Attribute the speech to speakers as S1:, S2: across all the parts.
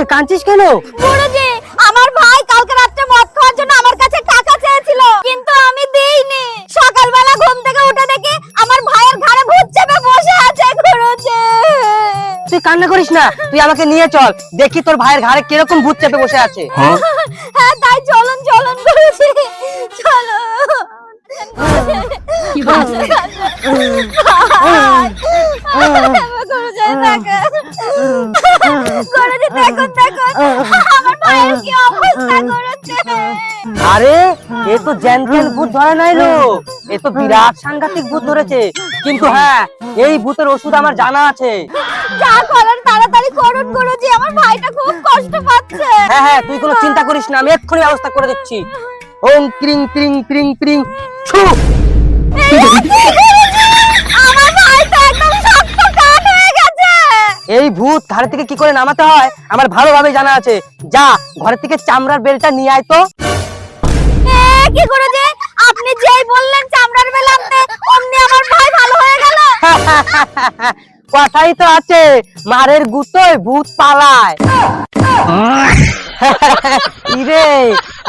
S1: হয়েছে? কাঁদছিস কেন?
S2: গুরুজি, আমার ভাই কালকে রাতে মদ খাওয়ার জন্য আমার কাছে টাকা চেয়েছিল, কিন্তু আমি দেইনি। সকালবেলা ঘুম থেকে উঠে দেখি আমার ভাইয়ের ঘাড়ে ভূত চেপে বসে আছে গুরুজি।
S1: তুই কান্না করিস না, তুই আমাকে নিয়ে চল, দেখি তোর ভাইয়ের ঘাড়ে কিরকম ভূত চেপে বসে আছে।
S2: হ্যাঁ তাই চলুন চলুন গুরুজি, চলো। গুরুজি দেখুন দেখুন আমার ভাইয়ের কি অবস্থা করেছে।
S1: আরে এ তো জ্যান্ত ভূত ধরে নাইলো, এ তো বিরাট সাংঘাতিক ভূত ধরেছে। কিন্তু হ্যাঁ, এই ভূতের ওষুধ আমার জানা আছে।
S2: যা করেন তাড়াতাড়ি করুন গুরুজি, আমার ভাইটা খুব কষ্ট পাচ্ছে।
S1: হ্যাঁ হ্যাঁ, তুই কোনো চিন্তা করিস না, আমি এক্ষুনি ব্যবস্থা করে দিচ্ছি। ওম ক্রিং ক্রিং ক্রিং ক্রিং ছু।
S2: আমার ভাইটা একদম শক্ত কাঠ হয়ে গেছে।
S1: এই ভূত ঘাড় থেকে কি করে নামাতে হয় আমার ভালোভাবে জানা আছে। যা ঘর থেকে চামড়ার বেলটা নিয়ে আয় তো।
S2: কি গুরুজি, আপনি যেই বললেন চামড়ার বেল আনতে, অমনি আমার ভাই ভালো হয়ে গেল।
S1: কথাই তো আছে, মারের গুতোয় ভূত পালায়। ইরে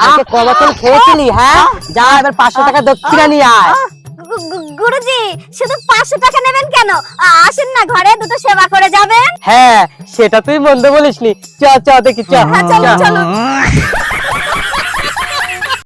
S1: আজকে কতক্ষণ খেয়েছিলি? হ্যাঁ যা, এবার 500 টাকা দক্ষিণা নিয়ে আয়।
S2: গুরুজি, শুধু 500 টাকা নেবেন কেন? আসেন না, ঘরে দুটো সেবা করে যাবেন।
S1: হ্যাঁ সেটা তুই মন্দ বলিসনি, চ চ দেখি চ।
S2: চলুন চলুন।